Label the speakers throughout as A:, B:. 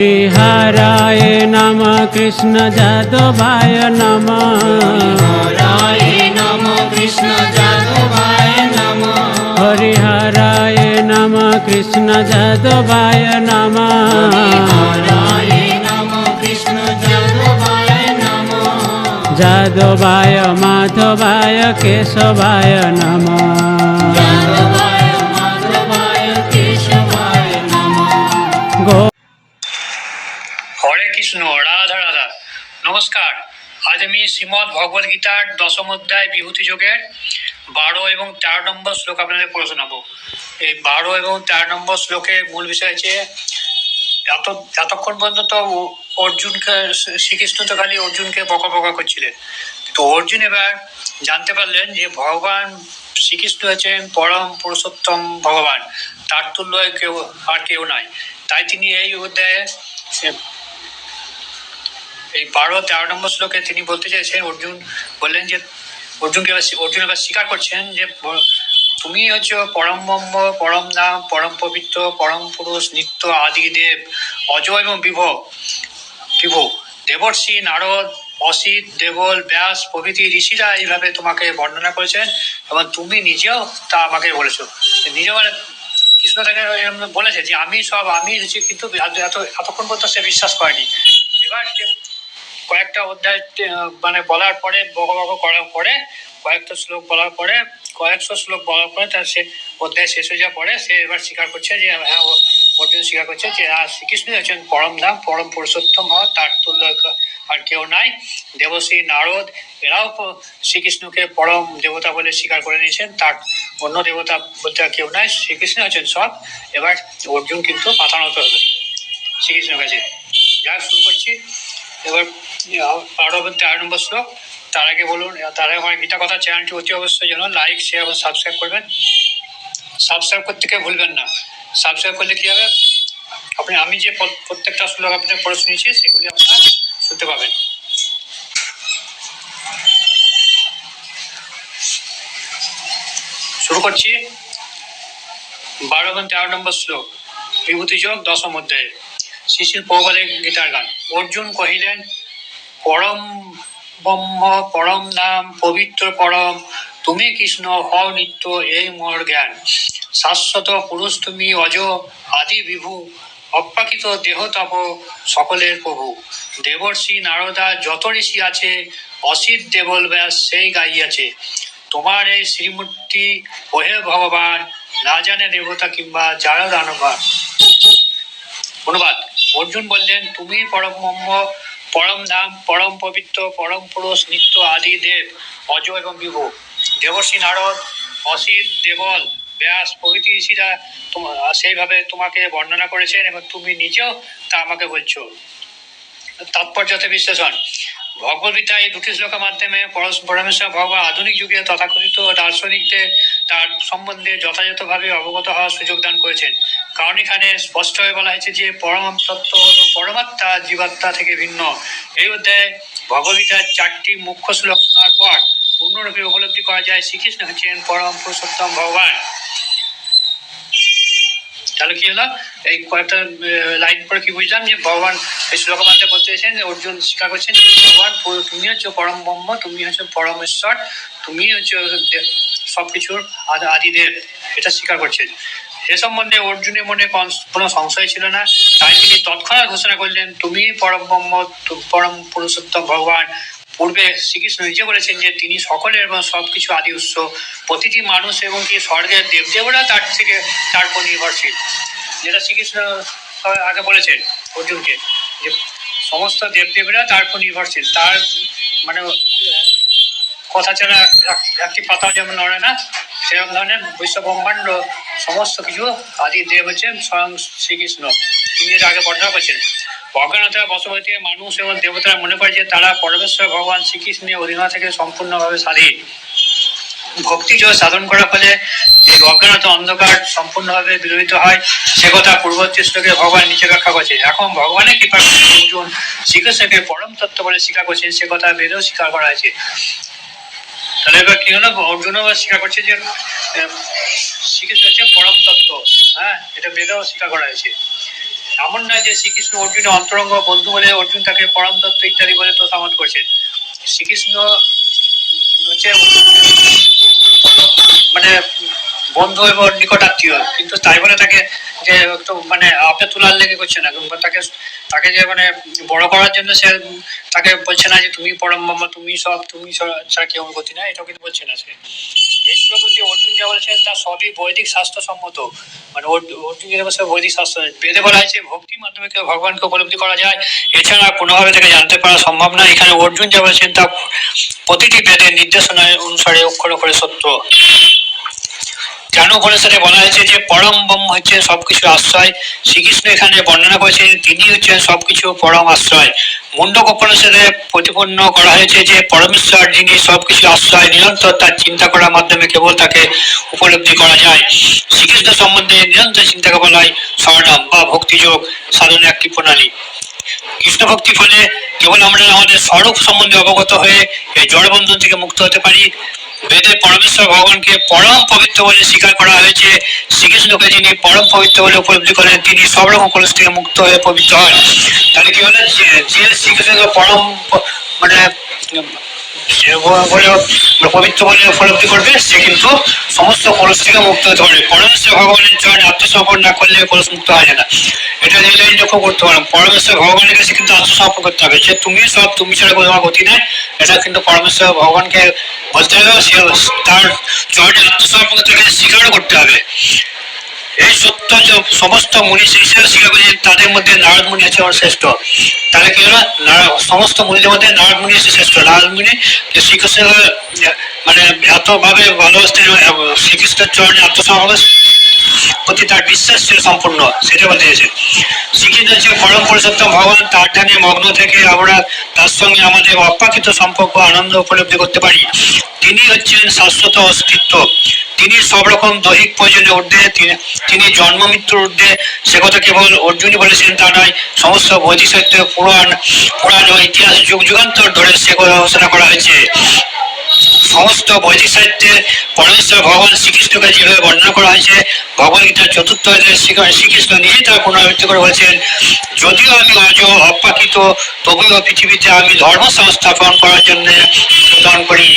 A: हराय नमः कृष्ण जादवाय नमः
B: हराय नमः कृष्ण जादवाय नमः
A: हरिहराय नमः कृष्ण जादवाय नमः
B: हराय नमः कृष्ण जादवाय नमः
A: जादवाय माधवाय केशवाय नमः
B: जादवाय माधवाय केशवाय नमः।
C: হরে কৃষ্ণ, রাধা রাধা। নমস্কার। আজ আমি শ্রীমদ্ ভগবদ গীতার দশম অধ্যায় বিভূতি যোগের 12 এবং 13 নম্বর শ্লোক আপনাদের পড়ে শোনাবো। এই 12 এবং 13 নম্বর শ্লোকের মূল বিষয় হচ্ছে এতক্ষণ পর্যন্ত অর্জুনকে শ্রীকৃষ্ণ তো খালি অর্জুনকে বকা করছিলেন, তো অর্জুন এবার জানতে পারলেন যে ভগবান শ্রীকৃষ্ণ হচ্ছেন পরম পুরুষোত্তম ভগবান, তার তুল্য কেউ নাই। তাই তিনি এই অধ্যায়ে এই 12-13 নম্বর শ্লোকে তিনি বলতে চাইছেন, অর্জুন বললেন যে অর্জুন এবার স্বীকার করছেন যে তুমি হচ্ছে পরম ব্রহ্ম, পরম নাম, পরম পবিত্র, পরম পুরুষ, নিত্য, আদি দেব, অজয় এবং বিভু। দেবর্ষি, নারদ, অসিত, দেবল, ব্যাস প্রভৃতি ঋষিরা এইভাবে তোমাকে বর্ণনা করেছেন এবং তুমি নিজেও তা আমাকে বলেছো। নিজে মানে কৃষ্ণ তাকে বলেছে যে আমি হচ্ছি, কিন্তু এতক্ষণ পর্যন্ত সে বিশ্বাস করেনি। এবার কয়েকটা অধ্যায় মানে বলার পরে বক করার পরে কয়েকটা শ্লোক বলার পরে কয়েকশো শ্লোক বলার পরে তার সে অধ্যায় শেষ হয়ে যাওয়ার পরে সে এবার স্বীকার করছে যে হ্যাঁ, অর্জুন স্বীকার করছে যে শ্রীকৃষ্ণই হচ্ছেন পরম ধাম, পরম পুরুষোত্তম হওয়া, তার তুল্য আর কেউ নাই। দেবশ্রী, নারদ এরাও শ্রীকৃষ্ণকে পরম দেবতা বলে স্বীকার করে নিয়েছেন, তার অন্য দেবতা বলতে কেউ নাই, শ্রীকৃষ্ণ হচ্ছেন সব। এবার অর্জুন কিন্তু মাথা নত হবে শ্রীকৃষ্ণের কাছে। যা শুরু করছি এবার 13 নম্বর শ্লোক। তার আগে বলুন, তার আগে আমার গীতা কথা চ্যানেলটি অতি অবশ্যই যেন লাইক, শেয়ার এবং সাবস্ক্রাইব করবেন। সাবস্ক্রাইব করতে কেউ ভুলবেন না। সাবস্ক্রাইব করলে কি হবে, আমি যে প্রত্যেকটা শ্লোক আপনাদের পড়ে শুনিয়েছি সেগুলি আপনারা শুনতে পাবেন। শুরু করছি 12 এবং 13 নম্বর শ্লোক, বিভূতি যোগ দশম অধ্যায়ে। শ্রী শ্রী প্রভুপাদের গীতার গান। অর্জুন কহিলেন, পরম ব্রহ্ম, পরম নাম, পবিত্র পরম, তুমি কৃষ্ণ হও নিত্য, এই মোর জ্ঞান। শাশ্বত পুরুষ তুমি, অজ আদি বিভু, অপ্রাকৃত দেহ তপ, সকলের প্রভু। দেবর্ষি, নারদা, যত ঋষি আছে, অসিত, দেবল, ব্যাস সেই গাইয়াছে। তোমার এই শ্রীমূর্তি ওহে ভগবান, না জানে দেবতা কিংবা যারা দানবান। অনুবাদ। অর্জুন বললেন, তুমি পরম ব্রহ্ম, পরম ধাম, পরম পবিত্র, পরম পুরুষ, নিত্য, আদি দেব, অজ এবং বিভু। দেবর্ষি, নারদ, অসিত, দেবল, ব্যাস প্রভৃতি ঋষিরা সেইভাবে তোমাকে বর্ণনা করেছেন এবং তুমি নিজেও তা আমাকে বলছো। তাৎপর্যতে বিশ্লেষণ। ভগবদ্গীতা এই দুটি শ্লোকের মাধ্যমে পরমেশ্বর ভগবান আধুনিক যুগে তথাকথিত দার্শনিকদের তার সম্বন্ধে যথাযথভাবে অবগত হওয়ার সুযোগ দান করেছেন। কারণ এখানে স্পষ্টভাবে বলা হয়েছে যে পরম তত্ত্ব হল পরমাত্মা জীবাত্মা থেকে ভিন্ন। এই অধ্যায়ে ভগবদ্গীতার 4টি মুখ্য শ্লোক শোনার পর পূর্ণরূপে উপলব্ধি করা যায় শ্রীকৃষ্ণ হচ্ছেন পরম পুরুষোত্তম ভগবান। তাহলে কি হলো, এই কয়েকটা লাইন পরে কি বুঝলাম যে ভগবান এই শ্লোকের মধ্যে বলতে চাইছেন, অর্জুন স্বীকার করছেন ভগবান তুমি হচ্ছে পরম ব্রহ্ম, তুমি হচ্ছে পরমেশ্বর, তুমি হচ্ছে সবকিছুর আদিদেব, এটা স্বীকার করছেন। এ সম্বন্ধে অর্জুনের মনে কোনো সংশয় ছিল না। তাই তিনি তৎক্ষণাৎ ঘোষণা করলেন, তুমি পরম ব্রহ্ম, পরম পুরুষোত্তম ভগবান। পূর্বে শ্রীকৃষ্ণ নিজে বলেছেন যে তিনি সকলের এবং সবকিছু আদি উৎস, প্রতিটি মানুষ এবং কি স্বর্গের দেবদেবরা তার উপর নির্ভরশীল। যেটা শ্রীকৃষ্ণ আগে বলেছেন অর্জুনকে, যে সমস্ত দেবদেবীরা তার উপর নির্ভরশীল, তার মানে কথা ছাড়া একটি পাতা যেমন নড়ে না, সেরকম ধরনের বিশ্ব ব্রহ্মাণ্ড সমস্ত কিছু আদি দেব হচ্ছেন স্বয়ং শ্রীকৃষ্ণ। তিনি এর আগে বর্ণনা করেছেন। অজ্ঞানতা বশবর্তী মানুষ এবং দেবতারা মনে করে যে তারা পরমেশ্বর ভগবান শ্রীকৃষ্ণের অধীনতা থেকে সম্পূর্ণভাবে স্বাধীন। ভক্তি যোগ সাধন করার ফলে এই অজ্ঞানতা অন্ধকার সম্পূর্ণভাবে বিলোপিত হয়, সে কথা পূর্ববর্তী শ্লোকে ভগবান নিচে ব্যাখ্যা করছে। এখন ভগবানের কৃপা অর্জুন শ্রীকৃষ্ণকে পরম তত্ত্ব বলে স্বীকার করছেন, সে কথা বেদেও স্বীকার করা হয়েছে। তাহলে এবার কি হলো, অর্জুনও স্বীকার করছে যে শ্রীকৃষ্ণ হচ্ছে পরম তত্ত্ব। হ্যাঁ, এটা বেদেও স্বীকার করা হয়েছে। এমন নয় যে শ্রীকৃষ্ণ অর্জুনের অন্তরঙ্গ বন্ধু বলে অর্জুন তাকে পরম দত্ত ইত্যাদি বলে তোষামত করছেন। শ্রীকৃষ্ণ হচ্ছে মানে বন্ধু এবং নিকটাত্মীয়, কিন্তু তাই বলে তাকে যে একটু মানে আপে তোলার লেগে করছে না, তাকে তাকে যে মানে বড় করার জন্য সে তাকে বলছে না যে তুমি পরম ব্রহ্ম, তুমি সব, তুমি ছাড়া কেউ গতি না, এটাও কিন্তু বলছে না সে। এই শ্লোকটি অর্জুন যা বলেছেন তা সবই বৈদিক শাস্ত্র সম্মত, মানে অর্জুন যেটা বলছে বৈদিক শাস্ত্র। বেদে বলা হয়েছে ভক্তির মাধ্যমে কেউ ভগবানকে উপলব্ধি করা যায়, এছাড়া কোনোভাবে তাকে জানতে পারা সম্ভব না। এখানে অর্জুন যা বলেছেন তা প্রতিটি বেদের নির্দেশনায় অনুসারে অক্ষরে অক্ষরে সত্য। কেন উপনিষদে বলা হয়েছে যে পরম ব্রহ্ম হচ্ছে সবকিছু আশ্রয়, শ্রীকৃষ্ণ এখানে বর্ণনা করেছেন তিনি হচ্ছেন সবকিছু পরম আশ্রয়। মুন্ডক উপনিষদে প্রতিপন্ন করা হয়েছে যে পরমেশ্বর যিনি সবকিছু আশ্রয়, নিরন্তর তার চিন্তা করার মাধ্যমে কেবল তাকে উপলব্ধি করা যায়। শ্রীকৃষ্ণ সম্বন্ধে নিরন্তর চিন্তাকে বলা হয় স্বর্ণাম বা ভক্তিযোগ সাধনের একটি প্রণালী। কৃষ্ণ ভক্তি ফলে কেবল আমরা আমাদের স্বরূপ সম্বন্ধে অবগত হয়ে এই জড়বন্ধন থেকে মুক্ত হতে পারি। বেদে পরমেশ্বর ভগবানকে পরম পবিত্র বলে স্বীকার করা হয়েছে। শ্রীকৃষ্ণকে যিনি পরম পবিত্র বলে উপলব্ধি করেন তিনি সব রকম কলুষ থেকে মুক্ত হয়ে পবিত্র হন। তাহলে কি হলো, যে শ্রীকৃষ্ণকে পরম মানে পবিত্র বলে উপলব্ধি করবে সে কিন্তু সমস্ত কলুষ থেকে মুক্ত হতে পারবে। পরমেশ্বর ভগবানের চরণে আত্মসমর্পণ না করলে কলুষ মুক্ত হয় না। এটা এই লাইনটা খুব গুরুত্বপূর্ণ। পরমেশ্বর ভগবানের কাছে কিন্তু আত্মসমর্পণ করতে হবে, যে তুমি সব, তুমি ছাড়া কোনো গতি নেই, এটা কিন্তু পরমেশ্বর ভগবানকে বলতে হবে। তার চরণে আত্মসমর্পণ তাকে স্বীকারও করতে হবে। এই সত্য সমস্ত মুনি শিষ্যরা স্বীকার করেছেন, তাদের মধ্যে নারদ মুনি আছে আমার শ্রেষ্ঠ। তাহলে কি হলো, সমস্ত মুনিদের মধ্যে নারদ মুনি আছে শ্রেষ্ঠ। নারদ মুনি শ্রীকৃষ্ণ মানে এত ভাবে ভালোবাসতেন, শ্রীকৃষ্ণের চরণে আত্মসমর্পণ প্রতি তার বিশ্বাস ছিল সম্পূর্ণ, সেটা বলতে চাইছে। শ্রীকৃষ্ণ হচ্ছে পরম পুরুষোত্তম ভগবান, তার ধ্যানে মগ্ন থেকে আমরা তার সঙ্গে আমাদের অপ্রাকৃত সম্পর্ক আনন্দ উপলব্ধি করতে পারি। তিনি হচ্ছেন শাশ্বত অস্তিত্ব, তিনি সব রকম দৈহিক প্রয়োজনের ঊর্ধ্বে, তিনি জন্ম মৃত্যুর ঊর্ধ্বে। সে কথা কেবল অর্জুনই বলেছেন তা নয়, সমস্ত বৈদিক সাহিত্য, পুরাণ ও ইতিহাস যুগ যুগান্তর ধরে সে কথা ঘোষণা করা হয়েছে। সমস্ত বৈদিক সাহিত্যে পরমেশ্বর ভগবান শ্রীকৃষ্ণকে যেভাবে বর্ণনা করা হয়েছে, ভগবদ্গীতার চতুর্থ অধ্যায়ে শ্রীকৃষ্ণ নিজেই তার পুনরাবৃত্তি করে বলেছেন, যদিও আমি আজ অপ্রাকৃত তবুও পৃথিবীতে আমি ধর্ম সংস্থাপন করার জন্য যোগদান করি।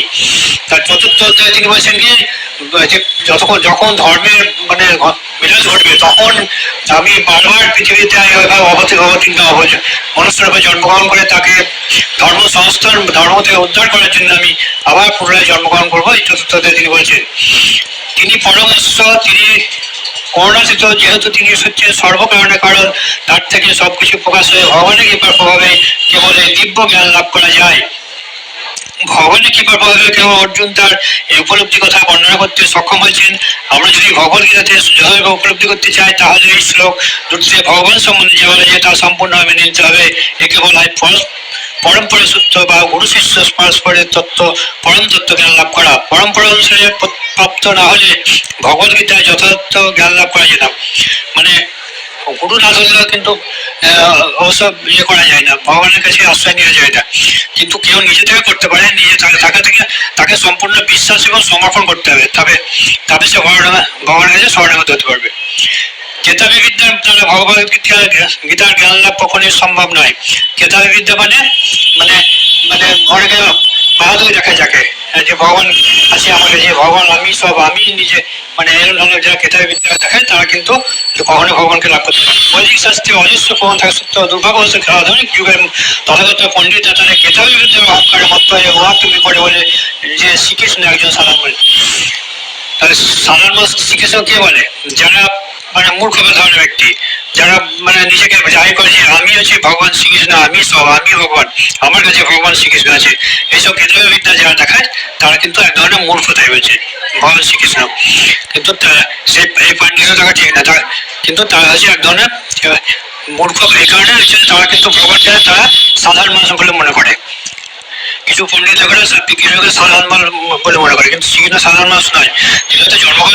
C: তার চতুর্থ অধ্যায়ে তিনি বলেছেন কি, যখন ধর্মের মানে বিনাশ ঘটবে তখন আমি বারবার পৃথিবীতে অবতীর্ণ হব, মনুষ্যরূপে জন্মগ্রহণ করে তাকে ধর্ম সংস্থান, ধর্ম থেকে উদ্ধার করার জন্য আমি আবার পুনরায় জন্মগ্রহণ করবো। এই চতুর্থ অধ্যায়ে তিনি বলছেন তিনি পরমেশ্বর, তিনি করুণাতীত, যেহেতু তিনি হচ্ছে সর্বকারণের কারণ, তার থেকে সবকিছু প্রকাশ হয়ে ভগবানের কৃপার প্রভাবে কেবল এই দিব্য জ্ঞান লাভ করা যায়। ভগবানের কৃপার প্রভাবে কেবল অর্জুন তার এই উপলব্ধি কথা বর্ণনা করতে সক্ষম হয়েছেন। আমরা যদি ভগবদ্গীতাতে যথাযথ উপলব্ধি করতে চাই তাহলে এই শ্লোক দুটিতে ভগবান সম্বন্ধে যে বলা যায় তা সম্পূর্ণভাবে মেনে নিতে হবে। একে বলা হয় পরম্পরা সূত্র বা গুরু শিষ্য পরস্পরের তত্ত্ব, পরম তত্ত্ব জ্ঞান লাভ করা। পরম্পরা অনুসারে প্রাপ্ত না হলে ভগবদ্গীতায় যথাযথ জ্ঞান লাভ করা যায় না। মানে গুরু না ধরলেও কিন্তু ওসব ইয়ে করা যায় না, ভগবানের কাছে আশ্রয় নেওয়া যায় না। কিন্তু কেউ নিজে থেকে করতে পারে, নিজে তাকে সম্পূর্ণ বিশ্বাস এবং সমর্পণ করতে হবে, তবে সে ভগবানের কাছে শরণাগত হতে পারবে। কেতাবী বিদ্যার দ্বারা ভগবত গীতার জ্ঞান লাভ কখনোই সম্ভব নয়। কেতাবী বিদ্যা মানে মানে মানে ঘরকে বাহাদুরি দেখা যাকে, যে ভগবান আছে আমাকে, যে ভগবান আমি সব, আমি নিজে, মানে এরকম ধরনের যারা কেতাবী বিদ্যা দেখায় তারা কিন্তু কখনো ভগবানকে লাভ করতে পারে। বৈদিক শাস্ত্রে অজস্র প্রমাণ থাকা সত্ত্বেও দুর্ভাগ্যবশত আধুনিক যুগের তথাগত পণ্ডিত তাদের কেতাবী বিদ্যার অহংকারে মত্ত হয়ে উহা তুমি করে বলে যে শ্রীকৃষ্ণ একজন সাধারণ বলে। তাহলে সাধারণ শ্রীকৃষ্ণ কে বলে? যারা মানে মূর্খ ধরনের ব্যক্তি, যারা মানে নিজেকে জাহির করে যে আমি হচ্ছে ভগবান শ্রীকৃষ্ণ, আমি সব, আমি ভগবান, আমার কাছে ভগবান শ্রীকৃষ্ণ আছে, এইসব কেতাবী বিদ্যা যারা দেখায় তারা কিন্তু এক ধরনের মূর্খতাই হয়েছে ভগবান শ্রীকৃষ্ণ। কিন্তু সে এই পাণ্ডিত্য থাকা ঠিক না, কিন্তু তারা হচ্ছে এক ধরনের মূর্খ। এই কারণে হচ্ছে তারা কিন্তু ভগবানকে তারা সাধারণ মানুষ বলে মনে করে। কিছু পণ্ডিত লোকেরা সাধারণ বলে মনে করে, কিন্তু শ্রীকৃষ্ণ সাধারণ মানুষ নয়, তিনি হচ্ছে জন্মগ্রহণ